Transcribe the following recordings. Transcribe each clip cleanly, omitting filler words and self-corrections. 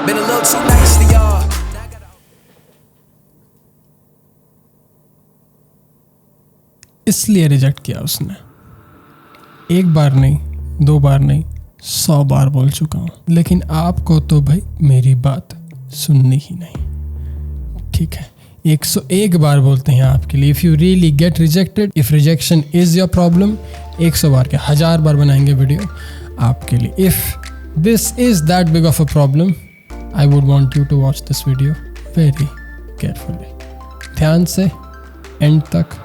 Been a little too nice to y'all. इसलिए reject किया उसने। एक बार नहीं, 2 बार नहीं, 100 बार बोल चुका हूँ, लेकिन आपको तो भाई मेरी बात सुननी ही नहीं। ठीक है, 101 बार बोलते हैं आपके लिए। If you really get rejected, if rejection is your problem, 100 बार क्या 1000 बार बनाएंगे वीडियो आपके लिए। If this is that big of a problem, I would want you to watch this video very carefully. ध्यान से एंड तक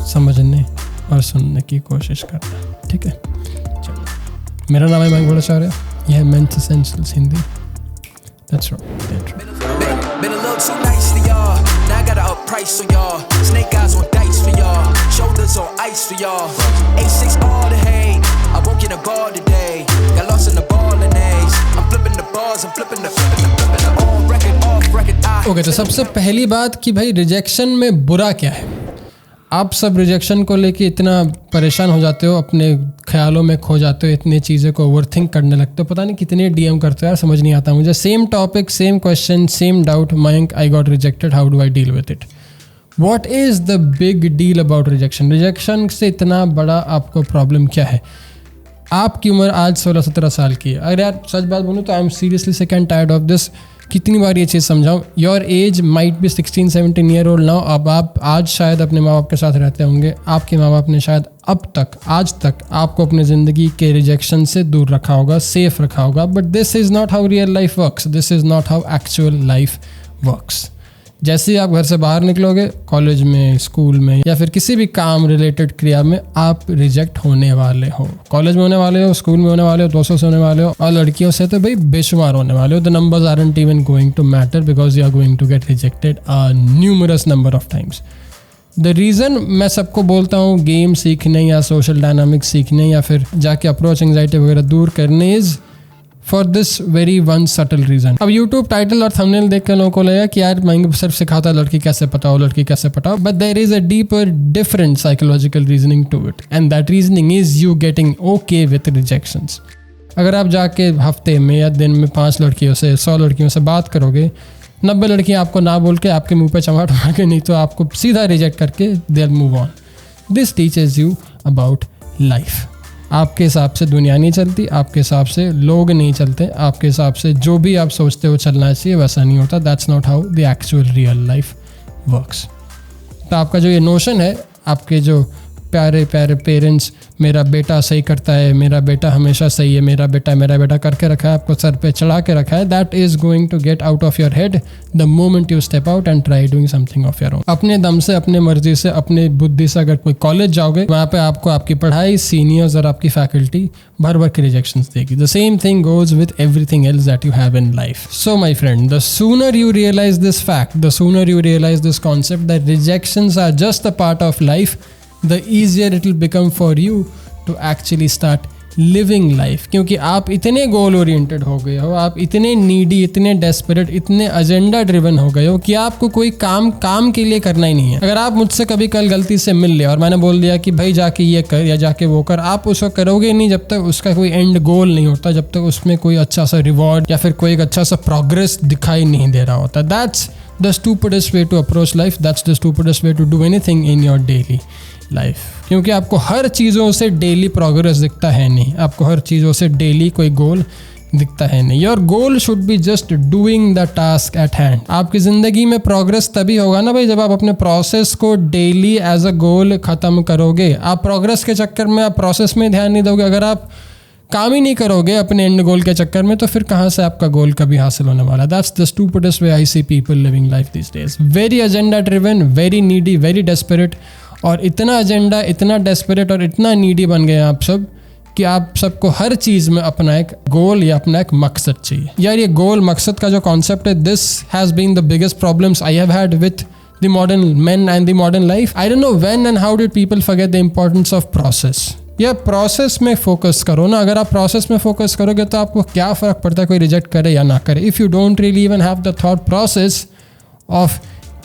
समझने और सुनने की कोशिश करना, ठीक है। चलो, मेरा नाम है मयंक भट्टाचार्य, यह है mains essentials Hindi. That's right. Been a little too nice to y'all. Now I gotta up price on y'all. Snake eyes on dice for y'all. Shoulders on ice for y'all. A6 all the hate. I won't get a ball today. Got lost in the ball and A's. I'm flipping the balls. I'm flipping the on record, off record. Okay, तो सबसे पहली बात कि भाई rejection में बुरा क्या है। आप सब रिजेक्शन को लेके इतना परेशान हो जाते हो, अपने ख्यालों में खो जाते हो, इतनी चीज़ें को ओवरथिंक करने लगते हो, पता नहीं कितने डीएम करते हो यार, समझ नहीं आता मुझे। Same topic, same question, same doubt, Mayank I got rejected, how do I deal with it. What is the big deal about rejection? Rejection से इतना बड़ा आपको प्रॉब्लम क्या है? आपकी उम्र आज 16-17 साल की है। अगर यार सच बात बोलूँ तो I am seriously sick and tired of this. कितनी बार ये चीज़ समझाऊँ? Your age might be 16-17 year old now. अब आप आज शायद अपने माँ बाप के साथ रहते होंगे, आपके माँ बाप ने शायद अब तक, आज तक आपको अपनी ज़िंदगी के रिजेक्शन से दूर रखा होगा, सेफ रखा होगा। But this is not how real life works, this is not how actual life works. जैसे ही आप घर से बाहर निकलोगे, कॉलेज में, स्कूल में या फिर किसी भी काम रिलेटेड क्रिया में, आप रिजेक्ट होने वाले हो। कॉलेज में होने वाले हो, स्कूल में होने वाले हो, दोस्तों से होने वाले हो, और लड़कियों से तो भाई बेशुमार होने वाले हो। The numbers aren't even going to matter because you are going to get rejected a numerous number of times. The reason मैं सबको बोलता हूँ गेम सीखने या सोशल डायनामिक्स सीखने या फिर जाके अप्रोच एंग्जाइटी वगैरह दूर करने is for this very one subtle reason. अब यूट्यूब टाइटल और थंबनेल देख कर लोगों को लगा कि यार मयंक सिर्फ सिखाता लड़की कैसे पटाओ, लड़की कैसे पटाओ, but there is a deeper different psychological reasoning to it, and that reasoning is you getting okay with rejections. अगर आप जाके हफ्ते में या दिन में 5 लड़कियों से, 100 लड़कियों से बात करोगे, 90 लड़कियाँ आपको ना बोल के आपके मुँह पे चमाट मार के, नहीं तो आपको सीधा रिजेक्ट करके they will move on. This teaches you about life. आपके हिसाब से दुनिया नहीं चलती, आपके हिसाब से लोग नहीं चलते, आपके हिसाब से जो भी आप सोचते हो चलना चाहिए वैसा नहीं होता। That's not how the actual real life works. तो आपका जो ये नोशन है, आपके जो प्यारे प्यारे पेरेंट्स, मेरा बेटा सही करता है, मेरा बेटा हमेशा सही है, मेरा बेटा करके रखा है, आपको सर पे चढ़ा के रखा है, that is going to get out of your head the moment you step out and try doing something of your own. अपने दम से, अपने मर्जी से, अपने बुद्धि से अगर कोई कॉलेज जाओगे, वहाँ पे आपको आपकी पढ़ाई, सीनियर्स और आपकी फैकल्टी भर भर के रिजेक्शंस देगी। The same thing goes with everything else that you have in life. So my friend, the sooner you realize this fact, the sooner you realize this concept that rejections are just a part of life, the easier it will become for you to actually start living life। क्योंकि आप इतने goal oriented हो गए हो, आप इतने needy, इतने desperate, इतने एजेंडा ड्रिवन हो गए हो कि आपको कोई काम के लिए करना ही नहीं है। अगर आप मुझसे कभी कल गलती से मिल लिया और मैंने बोल दिया कि भाई जाके ये कर या जाके वो कर, आप उसको करोगे नहीं जब तक उसका कोई एंड गोल नहीं होता, जब तक उसमें कोई अच्छा सा रिवॉर्ड या फिर कोई एक अच्छा सा प्रोग्रेस दिखाई नहीं दे रहा होता। That's the stupidest way to approach life, that's the stupidest way to do anything in your daily life. क्योंकि आपको हर चीज़ों से डेली प्रोग्रेस दिखता है नहीं, आपको हर चीज़ों से डेली कोई गोल दिखता है नहीं। Your goal should be just doing the task at hand. आपकी ज़िंदगी में प्रोग्रेस तभी होगा ना भाई जब आप अपने प्रोसेस को डेली एज अ गोल ख़त्म करोगे। आप प्रोग्रेस के चक्कर में, आप प्रोसेस में ध्यान नहीं दोगे, अगर आप काम ही नहीं करोगे अपने एंड गोल के चक्कर में, तो फिर कहाँ से आपका गोल कभी हासिल होने वाला। That's the stupidest way I see people living life this days. Very agenda driven, very needy, very desperate, और इतना एजेंडा, इतना डेस्परेट और इतना नीडी बन गए आप सब कि आप सबको हर चीज़ में अपना एक गोल या अपना एक मकसद चाहिए। यार ये गोल मकसद का जो कॉन्सेप्ट है, this has been the biggest problems I have had with the modern men and the modern life. I don't know when and how did people forget the importance of process. या process में focus करो ना। अगर आप process में focus करोगे तो आपको क्या फ़र्क पड़ता है कोई रिजेक्ट करे या ना करे। If you don't really even have the thought process of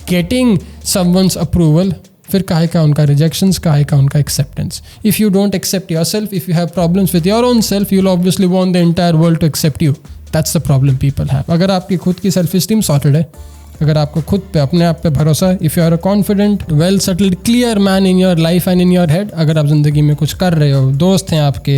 getting someone's approval, फिर काहे का उनका रिजेक्शंस, काहे का उनका acceptance. If you don't accept your self, if you have problems with your own self, you will obviously want the entire world to accept you. That's the problem people have. अगर आपकी खुद की self esteem sorted है, अगर आपको खुद पे अपने आप पे भरोसा है, if you are a confident well settled clear man in your life and in your head, अगर आप ज़िंदगी में कुछ कर रहे हो, दोस्त हैं आपके,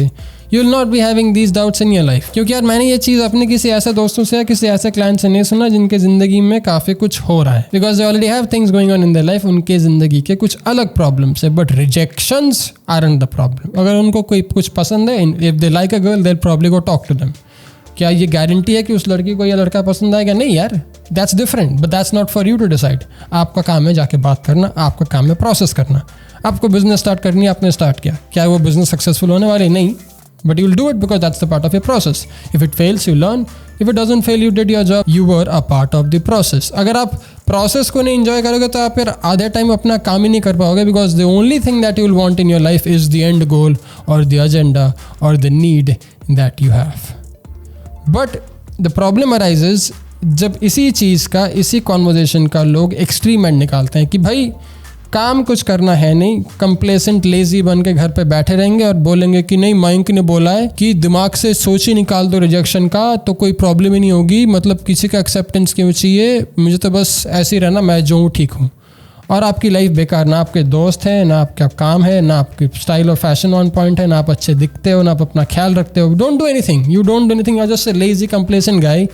you will not be having these doubts in your life. क्योंकि यार मैंने ये चीज़ अपने किसी ऐसे दोस्तों से या किसी ऐसे क्लाइंट से नहीं सुना जिनके ज़िंदगी में काफ़ी कुछ हो रहा है, because they already have things going on in their life, उनके ज़िंदगी के कुछ अलग प्रॉब्लम्स है। But rejections aren't the problem. अगर उनको कोई कुछ पसंद है, if they like a girl, they will probably go talk to them. क्या ये गारंटी है कि उस लड़की को या लड़का पसंद आएगा? नहीं यार, that's different, but that's not for you to decide. आपका काम है जाके बात करना, आपका काम है प्रोसेस करना। आपको बिजनेस स्टार्ट करनी है, आपने स्टार्ट किया, क्या वो बिजनेस सक्सेसफुल होने वाले? नहीं, but you will do it because that's the part of your process. If it fails you learn, if it doesn't fail you did your job, you were a part of the process. अगर आप process को नहीं enjoy करोगे तो आप फिर आधे time अपना काम ही नहीं कर पाओगे, because the only thing that you will want in your life is the end goal और द एजेंडा और the need that you have. But the problem arises जब इसी चीज़ का, इसी कॉन्वर्जेशन का लोग एक्सट्रीम एंड निकालते हैं कि भाई काम कुछ करना है नहीं, कंप्लेसेंट लेजी बन के घर पे बैठे रहेंगे और बोलेंगे कि नहीं मयंक ने बोला है कि दिमाग से सोच ही निकाल दो रिजेक्शन का तो कोई प्रॉब्लम ही नहीं होगी, मतलब किसी का एक्सेप्टेंस क्यों चाहिए, मुझे तो बस ऐसे ही रहना, मैं जो हूँ ठीक हूँ। और आपकी लाइफ बेकार, ना आपके दोस्त हैं, ना आपका काम है, ना आपकी स्टाइल और फैशन ऑन पॉइंट है, ना आप अच्छे दिखते हो, ना आप अपना ख्याल रखते हो। Don't do anything, you don't do anything, you are just a lazy complacent guy.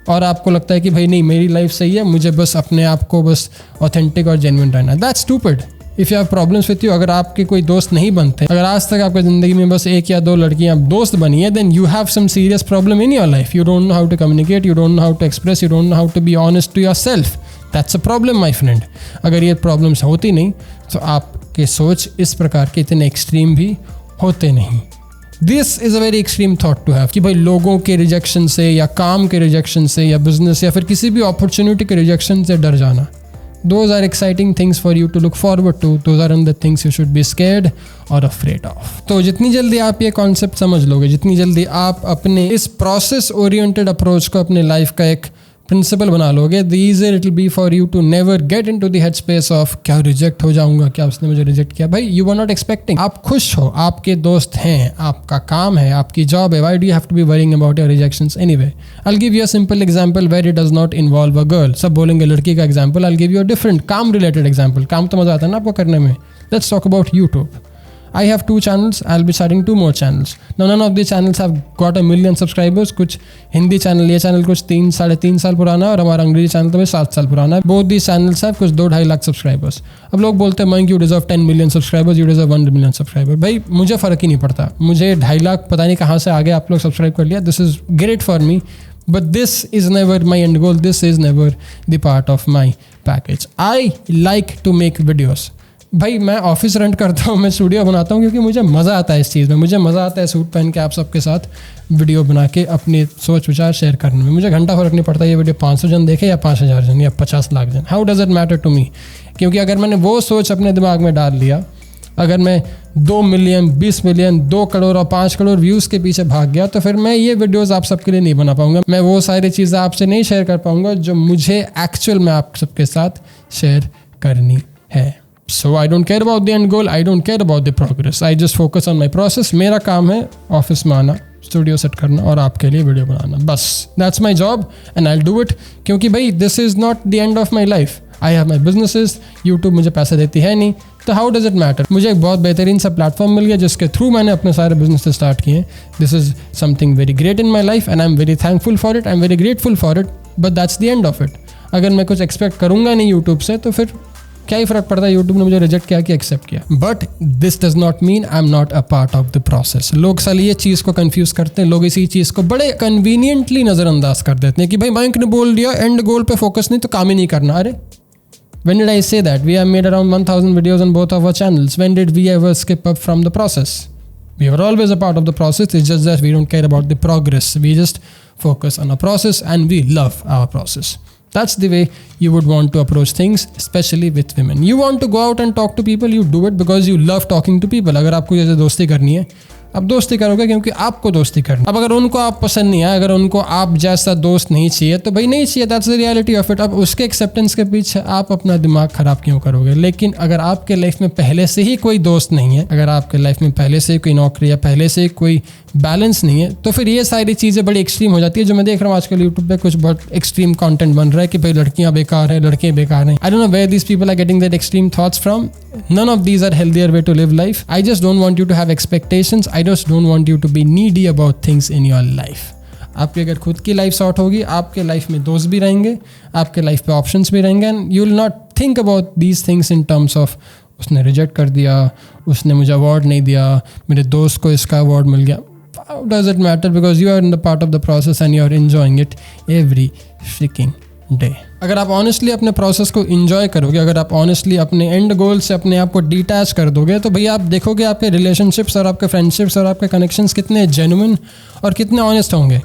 और आपको लगता है कि भाई नहीं मेरी लाइफ सही है, मुझे बस अपने आप को बस ऑथेंटिक और जेन्युइन रहना है। That's stupid. If you have problems with you, अगर आपके कोई दोस्त नहीं बनते, अगर आज तक आपकी ज़िंदगी में बस एक या दो लड़कियां दोस्त बनी है, then you have some serious problem in your life. You don't know how to communicate, you don't know how to express, you don't know how to be honest to your self. That's a problem my friend. अगर ये problems होती नहीं तो आपके सोच इस प्रकार के इतने एक्सट्रीम भी होते नहीं। This is a very extreme thought to have कि भाई लोगों के रिजेक्शन से या काम के रिजेक्शन से या बिजनेस या फिर किसी भी अपॉर्चुनिटी के रिजेक्शन से डर जाना। Those are exciting things for you to look forward to. Those aren't the things you should be scared or afraid of. तो जितनी जल्दी आप ये कॉन्सेप्ट समझ लोगे, जितनी जल्दी आप अपने इस प्रोसेस ओरिएंटेड अप्रोच को अपने लाइफ का एक प्रिंसिपल बना लोगे, the easier it will be for you to never get into the headspace of क्या रिजेक्ट हो जाऊंगा, क्या उसने मुझे रिजेक्ट किया। भाई you were not expecting, आप खुश हो, आपके दोस्त हैं, आपका काम है, आपकी जॉब है, why do you have to be worrying about your rejections anyway? I'll give you a simple example where it does not involve a girl. सब बोलेंगे लड़की का example, I'll give you a different काम related example. काम तो मजा आता है ना आपको करने में। Let's talk about YouTube. I have 2 channels. I'll be starting 2 more channels. Now none of these channels have got a million subscribers. कुछ हिंदी चैनल, ये चैनल कुछ 3-3.5 साल पुराना है और हमारा अंग्रेजी चैनल तो 7 साल पुराना है। Both these channels have कुछ 2-2.5 लाख सब्सक्राइबर्स। अब लोग बोलते हैं Mayank you deserve 10 million subscribers, you deserve 1 million subscribers। भाई मुझे फ़र्क ही नहीं पड़ता, मुझे 2.5 लाख पता नहीं कहाँ से आगे आप लोग सब्सक्राइब कर लिया। This is great for me, but this is never my end goal. This is never the part of my package. I like to make videos. भाई मैं ऑफिस रेंट करता हूँ, मैं स्टूडियो बनाता हूँ क्योंकि मुझे मज़ा आता है इस चीज़ में। मुझे मज़ा आता है सूट पहन के आप सबके साथ वीडियो बना के अपनी सोच विचार शेयर करने में। मुझे घंटा फ़र्क नहीं पड़ता ये वीडियो 500 जन देखे या 5000 जन या 50 लाख जन। How does it matter to me? क्योंकि अगर मैंने वो सोच अपने दिमाग में डाल लिया, अगर मैं 2 मिलियन, 20 मिलियन, 2 करोड़ और 5 करोड़ व्यूज़ के पीछे भाग गया तो फिर मैं ये वीडियोज़ आप सबके लिए नहीं बना पाऊँगा। मैं वो सारी चीज़ें आपसे नहीं शेयर कर पाऊँगा जो मुझे एक्चुअल में आप सबके साथ शेयर करनी है। So I don't care about the end goal, I don't care about the progress, I just focus on my process. मेरा काम है ऑफिस में आना, स्टूडियो सेट करना और आपके लिए वीडियो बनाना, बस। That's my job and I'll do it, क्योंकि भाई this is not the end of my life. I have my businesses, YouTube मुझे पैसा देती है नहीं, तो how does it matter? मुझे एक बहुत बेहतरीन सा प्लेटफॉर्म मिल गया जिसके थ्रू मैंने अपने सारे बिजनेस स्टार्ट किए। This is something very great in my life and I'm very thankful for it, I'm very grateful for it, but that's the end of it. अगर मैं कुछ एक्सपेक्ट करूँगा नहीं यूट्यूब से तो फिर क्या ही फर्क पड़ता है यूट्यूब ने मुझे रिजेक्ट किया कि एक्सेप्ट किया। But this does not mean I am not a part of the process. लोग साले ये चीज़ को कंफ्यूज करते हैं, लोग इसी चीज़ को बड़े कन्वीनियंटली नज़रअंदाज कर देते हैं कि भाई मयंक ने बोल दिया एंड गोल पे फोकस नहीं तो काम ही नहीं करना। अरे when did I say that? We have made around 1000 videos on both of our channels. When did we ever skip up from the process? We were always a part of the process. It's just that we don't care about the progress. We just focus on a process and we love our process. That's the way you would want to approach things, especially with women. You want to go out and talk to people, you do it because you love talking to people. अगर आपको जैसे दोस्ती करनी है, अब दोस्ती करोगे क्योंकि आपको दोस्ती करनी। अब अगर उनको आप पसंद नहीं आए, अगर उनको आप जैसा दोस्त नहीं चाहिए तो भाई नहीं चाहिए, that's the reality of it. अब उसके एक्सेप्टेंस के पीछे आप अपना दिमाग खराब क्यों करोगे? लेकिन अगर आपके लाइफ में पहले से ही कोई दोस्त नहीं है, अगर आपके लाइफ में पहले से ही कोई नौकरी या पहले से ही कोई बैलेंस नहीं है, तो फिर ये सारी चीज़ें बड़ी एक्सट्रीम हो जाती है। जो मैं देख रहा हूँ आजकल यूट्यूब पे कुछ बहुत एक्सट्रीम कंटेंट बन रहा है कि भाई लड़कियां बेकार है, लड़के बेकार हैं। I don't know where these people are getting that extreme thoughts from. None of these are healthier way to live life. I just don't want you to have expectations, I just don't want you to be needy about things in your life. आपकी अगर खुद की life sort होगी, आपके life में दोस्त भी रहेंगे, आपके लाइफ पे ऑप्शंस भी रहेंगे, and you will not think about these things in terms of उसने रिजेक्ट कर दिया, उसने मुझे अवार्ड नहीं दिया, मेरे दोस्त को इसका अवार्ड मिल गया। How does it matter? Because you are in the part of the process and you are enjoying it every freaking day. अगर आप ऑनेस्टली अपने प्रोसेस को इंजॉय करोगे, अगर आप ऑनेस्टली अपने एंड गोल से अपने आप को डिटैच कर दोगे, तो भैया आप देखोगे आपके रिलेशनशिप्स और आपके फ्रेंडशिप्स और आपके कनेक्शंस कितने जेन्युइन और कितने ऑनेस्ट होंगे।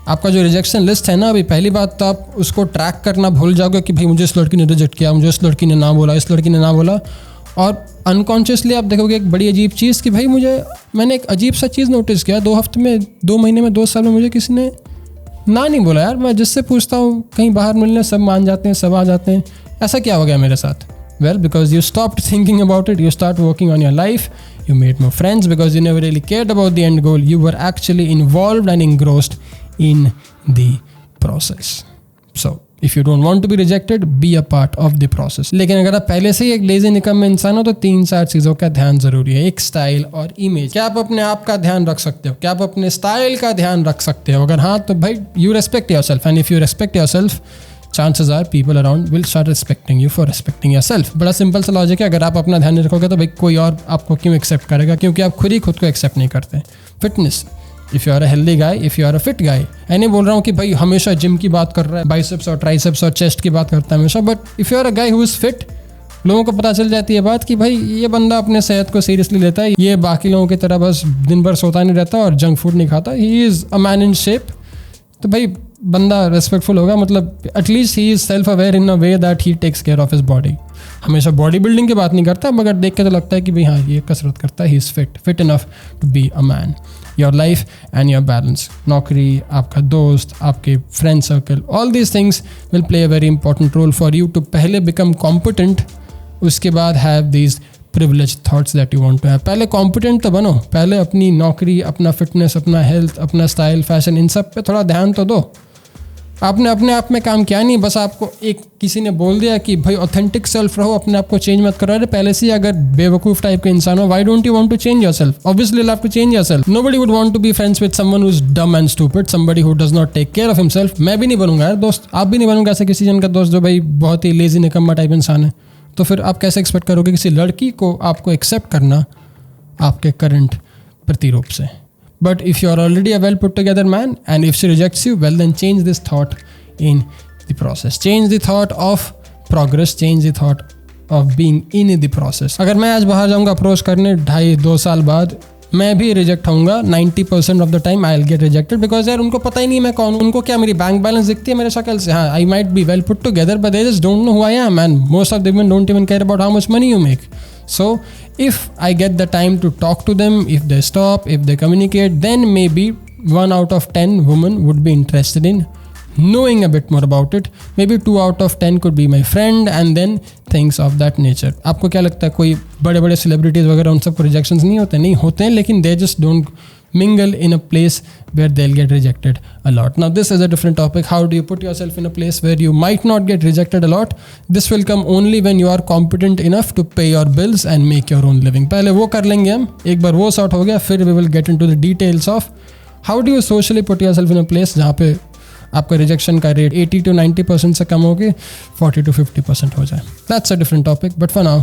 आपका जो रिजेक्शन लिस्ट है ना, अभी पहली बात तो आप उसको ट्रैक करना भूल जाओगे कि भाई मुझे इस लड़की ने रिजेक्ट किया, मुझे इस लड़की ने ना बोला, इस लड़की ने ना बोला। और अनकॉन्शियसली आप देखोगे एक बड़ी अजीब चीज़ कि भाई मैंने एक अजीब सा चीज़ नोटिस किया, 2 हफ्ते में, 2 महीने में, 2 साल में मुझे किसी ने ना नहीं बोला। यार मैं जिससे पूछता हूँ कहीं बाहर मिलने, सब मान जाते हैं, सब आ जाते हैं। ऐसा क्या हो गया मेरे साथ? Well, because you stopped thinking about it, you start working on your life, you made more friends because you never really cared about the end goal. You were actually involved and engrossed in the process. So if you don't want to be rejected, be a part of the process. लेकिन अगर आप पहले से ही एक lazy निकम्मे इंसान हो तो 3-4 चीज़ों का ध्यान ज़रूरी है। एक, स्टाइल और इमेज। क्या आप अपने आप का ध्यान रख सकते हो? क्या आप अपने स्टाइल का ध्यान रख सकते हो? अगर हाँ तो भाई you respect yourself, and if you respect yourself, chances are people around will start respecting you for respecting yourself. बड़ा सिंपल सा लॉजिक है। अगर आप अपना ध्यान नहीं रखोगे तो भाई कोई और आपको क्यों एक्सेप्ट करेगा? क्योंकि आप खुद ही खुद को एक्सेप्ट नहीं करते। Fitness, if you are a healthy guy, if you are a fit guy, मैं नहीं बोल रहा हूँ कि भाई हमेशा जिम की बात कर रहा है, बाइसेप्स और ट्राइसेप्स और चेस्ट की बात करता है हमेशा, but if you are a guy who is fit, लोगों को पता चल जाती है बात कि भाई ये बंदा अपने सेहत को सीरियसली लेता है, ये बाकी लोगों की तरह बस दिन भर सोता नहीं रहता और जंक फूड नहीं खाता, he is a man in shape. तो भाई बंदा रेस्पेक्टफुल होगा, मतलब at least he is self aware in a way that he takes care of his body. हमेशा बॉडी बिल्डिंग की बात नहीं करता, मगर देख के तो लगता है कि भाई हाँ ये कसरत करता है, he is fit enough to be a man. Your life and your balance, नौकरी, आपका दोस्त, आपके friend circle, all these things will play a very important role for you to पहले बिकम कॉम्पिटेंट, उसके बाद have these privileged thoughts that you want to have. पहले competent तो बनो, पहले अपनी नौकरी, अपना फिटनेस, अपना हेल्थ, अपना स्टाइल, फैशन, इन सब पे थोड़ा ध्यान तो दो। आपने अपने आप में काम किया नहीं, बस आपको एक किसी ने बोल दिया कि भाई ऑथेंटिक सेल्फ रहो, अपने आप को चेंज मत करो। अरे पहले से अगर बेवकूफ़ टाइप के इंसान हो, why don't you want to change yourself? Obviously you have to change yourself. Nobody would want to be friends with someone who is dumb and stupid, somebody who does not take care of himself. मैं भी नहीं बनूंगा यार दोस्त, आप भी नहीं बनूंगा ऐसे किसी जन का दोस्त जो भाई बहुत ही लेजी निकम्मा टाइप इंसान है। तो फिर आप कैसे एक्सपेक्ट करोगे किसी लड़की को आपको एक्सेप्ट करना आपके करंट प्रतिरूप से? But if you are already a well put together man and if she rejects you, well then change this thought in the process, change the thought of progress, change the thought of being in the process. अगर मैं आज बाहर जाऊँगा approach करने 2.5-2 साल बाद, मैं भी रिजेक्ट होऊंगा 90% of the time. I will get rejected because यार उनको पता ही नहीं मैं कौन हूँ। उनको क्या मेरी बैंक बैलेंस दिखती है मेरे शक्ल से? हाँ, I might be well put together but they just don't know who I am, and most of the women don't even care about how much money you make. So if I get the time to talk to them, if they stop, if they communicate, then maybe 1 out of 10 women would be interested in knowing a bit more about it. Maybe 2 out of 10 could be my friend, and then things of that nature. आपको क्या लगता है कोई बड़े बड़े celebrities वगैरह उन सबको रिजेक्शंस नहीं होते? नहीं होते हैं, लेकिन they just don't mingle in a place where they'll get rejected a lot. Now this is a different topic. How do you put yourself in a place where you might not get rejected a lot? This will come only when you are competent enough to pay your bills and make your own living. पहले वो कर लेंगे हम, एक बार वो sort हो गया, फिर we will get into the details of how do you socially put yourself in a place जहाँ पे आपका रिजेक्शन का रेट 80 to 90% से कम हो के 40 to 50% हो जाए। That's a different topic, but for now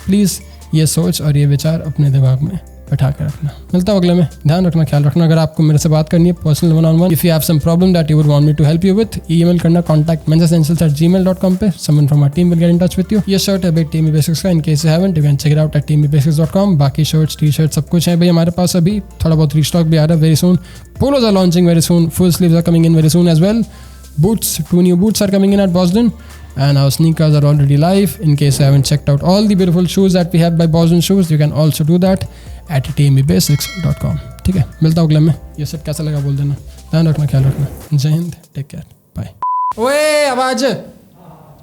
please ये सोच और ये विचार अपने दिमाग में बैठा के रखना। मिलता हूँ अगले में, ध्यान रखना, ख्याल रखना। अगर आपको मेरे से बात करनी है personal 1-on-1, if you have some problem that you would want me to help you with, email करना contactmensessentials@gmail.com पे। Someone from our team will get in touch with you. ये शर्ट है भाई टीमी बेसिक्स का, in case you haven't, you can check it out at teamybasics.com। बाकी shirts, T shirt सब कुछ है भाई हमारे पास। अभी थोड़ा बहुत रीस्टॉक भी आ रहा है very soon. Polos are launching very soon, full sleeves are coming in very soon as well. Boots, 2 new boots are coming in at Boston, and our sneakers are already live. In case you haven't checked out all the beautiful shoes that we have by Boston Shoes, you can also do that at teamybasics.com. ठीक है, मिलता हूँ अगले में। ये सब कैसा लगा बोल देना। ध्यान रखना, ख्याल रखना। जय हिंद, टेक केयर, बाय। ओए आवाज,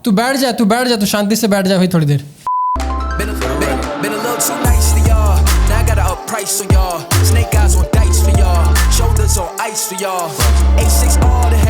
तू बैठ जा, तू शांति से बैठ जा भाई थोड़ी देर। Been a little too nice to y'all. Now I gotta up price on y'all. Snake eyes on dice. nights for y'all. Shoulders on ice for y'all. A6 all the